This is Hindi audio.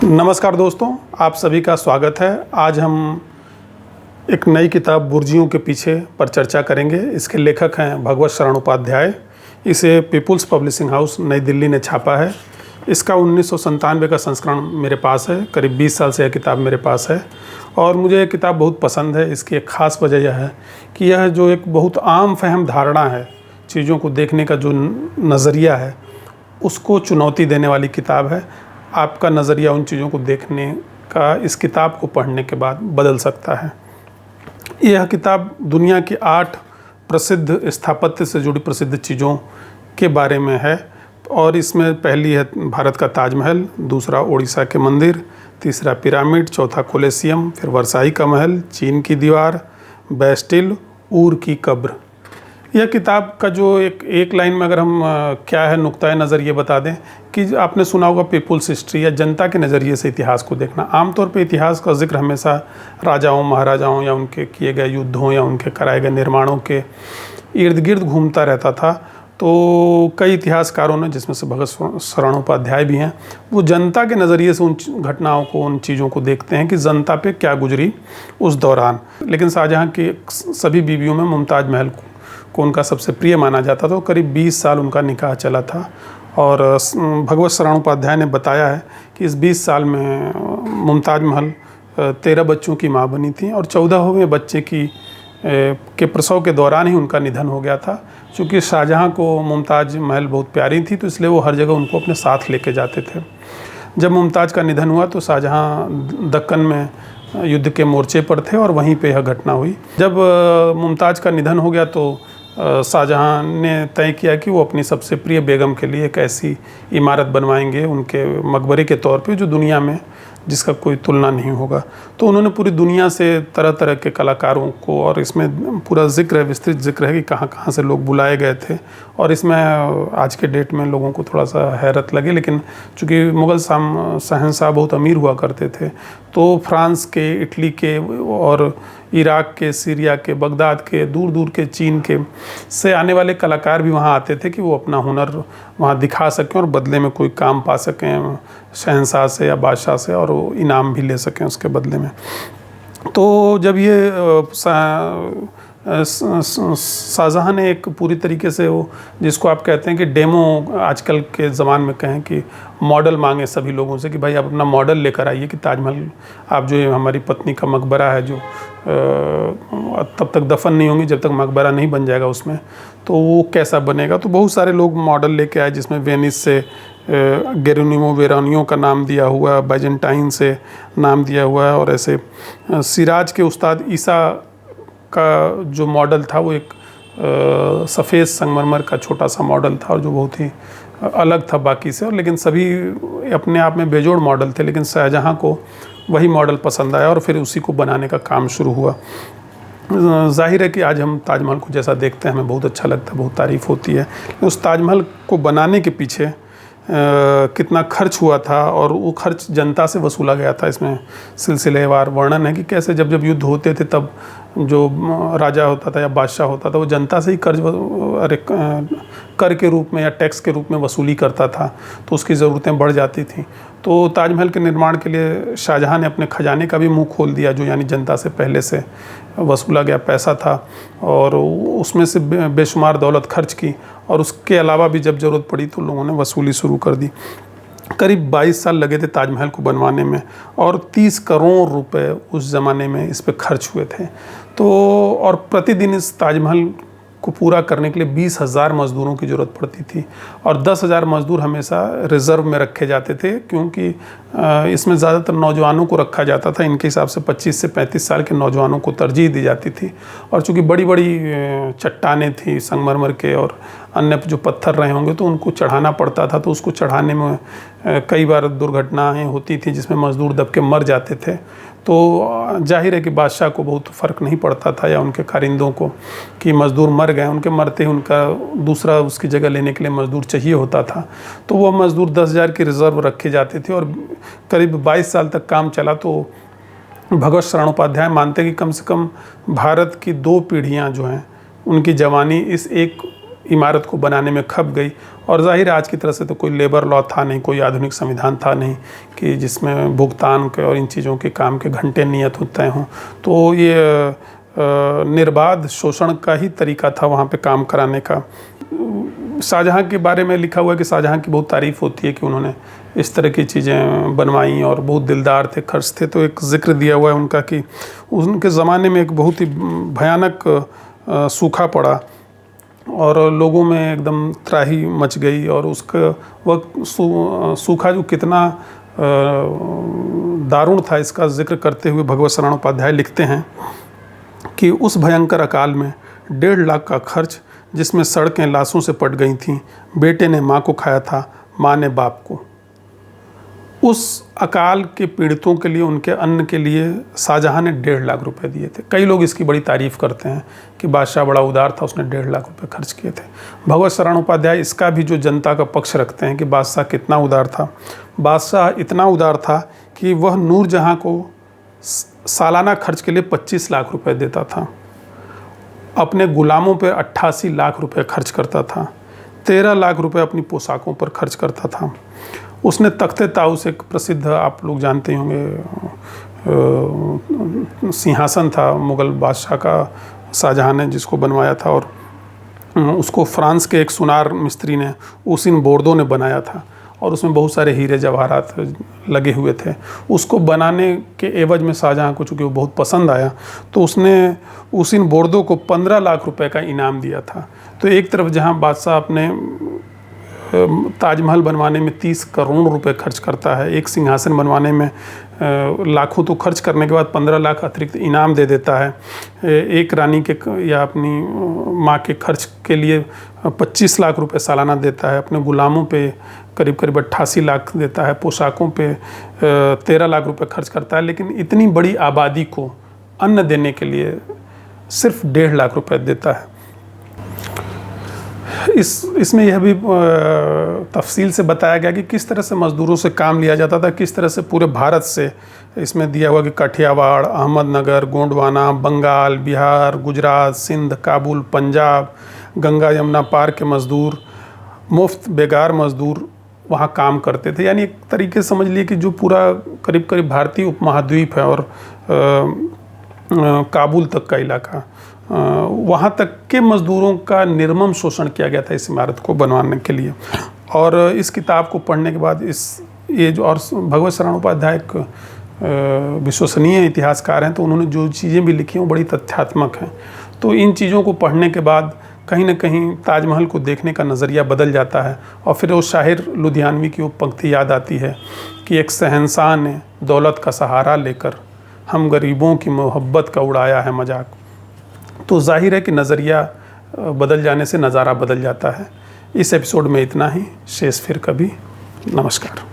नमस्कार दोस्तों, आप सभी का स्वागत है। आज हम एक नई किताब बुर्जियों के पीछे पर चर्चा करेंगे। इसके लेखक हैं भगवत शरण उपाध्याय। इसे पीपुल्स पब्लिशिंग हाउस नई दिल्ली ने छापा है। इसका 1997 का संस्करण मेरे पास है। करीब 20 साल से यह किताब मेरे पास है और मुझे यह किताब बहुत पसंद है। इसकी एक ख़ास वजह यह है कि यह जो एक बहुत आम फहम धारणा है, चीज़ों को देखने का जो नज़रिया है, उसको चुनौती देने वाली किताब है। आपका नज़रिया उन चीज़ों को देखने का इस किताब को पढ़ने के बाद बदल सकता है। यह किताब दुनिया की 8 प्रसिद्ध स्थापत्य से जुड़ी प्रसिद्ध चीज़ों के बारे में है और इसमें पहली है भारत का ताजमहल, दूसरा उड़ीसा के मंदिर, तीसरा पिरामिड, चौथा कोलेसियम, फिर वर्साई का महल, चीन की दीवार, बेस्टिल, ऊर की कब्र। यह किताब का जो एक लाइन में अगर हम क्या है नुक्ता नज़र ये बता दें कि आपने सुना होगा पीपुल्स हिस्ट्री या जनता के नज़रिए से इतिहास को देखना। आमतौर पे इतिहास का जिक्र हमेशा राजाओं महाराजाओं या उनके किए गए युद्धों या उनके कराए गए निर्माणों के इर्द गिर्द घूमता रहता था। तो कई इतिहासकारों ने, जिसमें से भगवत शरण उपाध्याय भी हैं, वो जनता के नज़रिए से उन घटनाओं को, उन चीज़ों को देखते हैं कि जनता पे क्या गुजरी उस दौरान। लेकिन शाहजहाँ की सभी बीवियों में मुमताज़ महल को उनका सबसे प्रिय माना जाता था। करीब 20 साल उनका निकाह चला था और भगवत शरण उपाध्याय ने बताया है कि इस 20 साल में मुमताज़ महल 13 बच्चों की माँ बनी थी और 14वें बच्चे के प्रसव के दौरान ही उनका निधन हो गया था। चूँकि शाहजहाँ को मुमताज़ महल बहुत प्यारी थी तो इसलिए वो हर जगह उनको अपने साथ लेके जाते थे। जब मुमताज़ का निधन हुआ तो शाहजहाँ दक्कन में युद्ध के मोर्चे पर थे और वहीं पे यह घटना हुई। जब मुमताज़ का निधन हो गया तो शाहजहाँ ने तय किया कि वो अपनी सबसे प्रिय बेगम के लिए एक ऐसी इमारत बनवाएंगे उनके मकबरे के तौर पे जो दुनिया में जिसका कोई तुलना नहीं होगा। तो उन्होंने पूरी दुनिया से तरह तरह के कलाकारों को, और इसमें पूरा जिक्र है, विस्तृत जिक्र है कि कहाँ कहाँ से लोग बुलाए गए थे। और इसमें आज के डेट में लोगों को थोड़ा सा हैरत लगे, लेकिन चूँकि मुग़ल शहंशाह बहुत अमीर हुआ करते थे तो फ्रांस के, इटली के और इराक के, सीरिया के, बगदाद के, दूर दूर के, चीन के से आने वाले कलाकार भी वहाँ आते थे कि वो अपना हुनर वहाँ दिखा सकें और बदले में कोई काम पा सकें शहंशाह से या बादशाह से, और वो इनाम भी ले सकें उसके बदले में। तो जब ये शाहजहाँ ने एक पूरी तरीके से वो, जिसको आप कहते हैं कि डेमो, आजकल के ज़माने में कहें कि मॉडल मांगे सभी लोगों से कि भाई आप अपना मॉडल लेकर आइए कि ताजमहल, आप जो हमारी पत्नी का मकबरा है जो तब तक दफन नहीं होंगी जब तक मकबरा नहीं बन जाएगा उसमें, तो वो कैसा बनेगा। तो बहुत सारे लोग मॉडल लेके आए, जिसमें वेनिस से गेरोनिमो वेरानियो का नाम दिया हुआ, बाइजेंटाइन से नाम दिया हुआ है, और ऐसे सिराज के उस्ताद ईसा का जो मॉडल था वो एक सफ़ेद संगमरमर का छोटा सा मॉडल था और जो बहुत ही अलग था बाकी से, और लेकिन सभी अपने आप में बेजोड़ मॉडल थे। लेकिन शाहजहाँ को वही मॉडल पसंद आया और फिर उसी को बनाने का काम शुरू हुआ। जाहिर है कि आज हम ताजमहल को जैसा देखते हैं हमें बहुत अच्छा लगता है, बहुत तारीफ़ होती है। उस ताजमहल को बनाने के पीछे कितना खर्च हुआ था और वो खर्च जनता से वसूला गया था, इसमें सिलसिलेवार वर्णन है कि कैसे जब जब युद्ध होते थे तब जो राजा होता था या बादशाह होता था वो जनता से ही कर के रूप में या टैक्स के रूप में वसूली करता था, तो उसकी ज़रूरतें बढ़ जाती थी। तो ताजमहल के निर्माण के लिए शाहजहाँ ने अपने खजाने का भी मुंह खोल दिया, जो यानी जनता से पहले से वसूला गया पैसा था, और उसमें से बेशुमार दौलत खर्च की, और उसके अलावा भी जब ज़रूरत पड़ी तो लोगों ने वसूली शुरू कर दी। करीब 22 साल लगे थे ताजमहल को बनवाने में और 30 करोड़ रुपए उस ज़माने में इस पे खर्च हुए थे। तो और प्रतिदिन इस ताजमहल को पूरा करने के लिए 20,000 मज़दूरों की ज़रूरत पड़ती थी और 10,000 मज़दूर हमेशा रिज़र्व में रखे जाते थे, क्योंकि इसमें ज़्यादातर नौजवानों को रखा जाता था। इनके हिसाब से 25 से 35 साल के नौजवानों को तरजीह दी जाती थी। और चूँकि बड़ी बड़ी चट्टानें थी संगमरमर के और अन्य जो पत्थर रहे होंगे तो उनको चढ़ाना पड़ता था, तो उसको चढ़ाने में कई बार दुर्घटनाएँ होती थी जिसमें मज़दूर दब के मर जाते थे। तो जाहिर है कि बादशाह को बहुत फ़र्क नहीं पड़ता था या उनके कारिंदों को कि मज़दूर मर गए, उनके मरते ही उनका दूसरा उसकी जगह लेने के लिए मज़दूर चाहिए होता था। तो वो मज़दूर 10,000 की रिज़र्व रखे जाते थे और करीब 22 साल तक काम चला। तो भगवत शरण उपाध्याय मानते हैं कि कम से कम भारत की 2 पीढ़ियाँ जो हैं उनकी जवानी इस एक इमारत को बनाने में खप गई। और जाहिर आज की तरह से तो कोई लेबर लॉ था नहीं, कोई आधुनिक संविधान था नहीं कि जिसमें भुगतान के और इन चीज़ों के काम के घंटे नियत तय हों। तो ये निर्बाध शोषण का ही तरीका था वहाँ पे काम कराने का। शाहजहाँ के बारे में लिखा हुआ है कि शाहजहाँ की बहुत तारीफ़ होती है कि उन्होंने इस तरह की चीज़ें बनवाई और बहुत दिलदार थे, खर्च थे। तो एक जिक्र दिया हुआ है उनका कि उनके ज़माने में एक बहुत ही भयानक सूखा पड़ा और लोगों में एकदम त्राही मच गई। और उसका वह सूखा जो कितना दारुण था, इसका जिक्र करते हुए भगवत शरण उपाध्याय लिखते हैं कि उस भयंकर अकाल में 1.5 लाख का खर्च, जिसमें सड़कें लाशों से पट गई थीं, बेटे ने माँ को खाया था, माँ ने बाप को। उस अकाल के पीड़ितों के लिए, उनके अन्न के लिए शाहजहाँ ने 1.5 लाख रुपए दिए थे। कई लोग इसकी बड़ी तारीफ़ करते हैं कि बादशाह बड़ा उदार था, उसने 1.5 लाख रुपए खर्च किए थे। भगवत शरण उपाध्याय इसका भी जो जनता का पक्ष रखते हैं कि बादशाह कितना उदार था। बादशाह इतना उदार था कि वह नूरजहाँ को सालाना खर्च के लिए 25 लाख रुपए देता था, अपने गुलामों पे 88 लाख रुपए खर्च करता था, 13 लाख रुपए अपनी पोशाकों पर खर्च करता था। उसने तख्ते ताऊस, एक प्रसिद्ध, आप लोग जानते होंगे, सिंहासन था मुग़ल बादशाह का, शाहजहाँ ने जिसको बनवाया था और उसको फ्रांस के एक सुनार मिस्त्री ने, उसिन बोर्दो ने बनाया था और उसमें बहुत सारे हीरे जवाहरात लगे हुए थे। उसको बनाने के एवज में शाहजहाँ को चूँकि वो बहुत पसंद आया तो उसने उसिन बोर्दो को 15 लाख रुपए का इनाम दिया था। तो एक तरफ जहाँ बादशाह अपने ताजमहल बनवाने में 30 करोड़ रुपए खर्च करता है, एक सिंहासन बनवाने में लाखों तो खर्च करने के बाद 15 लाख अतिरिक्त इनाम दे देता है, एक रानी के या अपनी माँ के खर्च के लिए 25 लाख रुपए सालाना देता है, अपने गुलामों पे करीब करीब 88 लाख देता है, पोशाकों पे 13 लाख रुपए खर्च करता है, लेकिन इतनी बड़ी आबादी को अन्न देने के लिए सिर्फ 1.5 लाख रुपए देता है। इसमें यह भी तफसील से बताया गया कि किस तरह से मज़दूरों से काम लिया जाता था, किस तरह से पूरे भारत से, इसमें दिया हुआ कि काठियावाड़, अहमदनगर, गोंडवाना, बंगाल, बिहार, गुजरात, सिंध, काबुल, पंजाब, गंगा यमुना पार के मज़दूर, मुफ्त बेगार मज़दूर वहाँ काम करते थे। यानी एक तरीके से समझ लिए कि जो पूरा करीब करीब भारतीय उपमहाद्वीप है और काबुल तक का इलाका, वहाँ तक के मज़दूरों का निर्मम शोषण किया गया था इस इमारत को बनवाने के लिए। और इस किताब को पढ़ने के बाद ये जो, और भगवत शरण उपाध्याय एक विश्वसनीय इतिहासकार हैं, तो उन्होंने जो चीज़ें भी लिखी हैं वो बड़ी तथ्यात्मक हैं। तो इन चीज़ों को पढ़ने के बाद कहीं ना कहीं ताजमहल को देखने का नज़रिया बदल जाता है। और फिर वो शाहिर लुधियानवी की वो पंक्ति याद आती है कि एक शहंशाह ने दौलत का सहारा लेकर हम गरीबों की मोहब्बत का उड़ाया है मजाक। तो जाहिर है कि नज़रिया बदल जाने से नज़ारा बदल जाता है। इस एपिसोड में इतना ही, शेष फिर कभी। नमस्कार।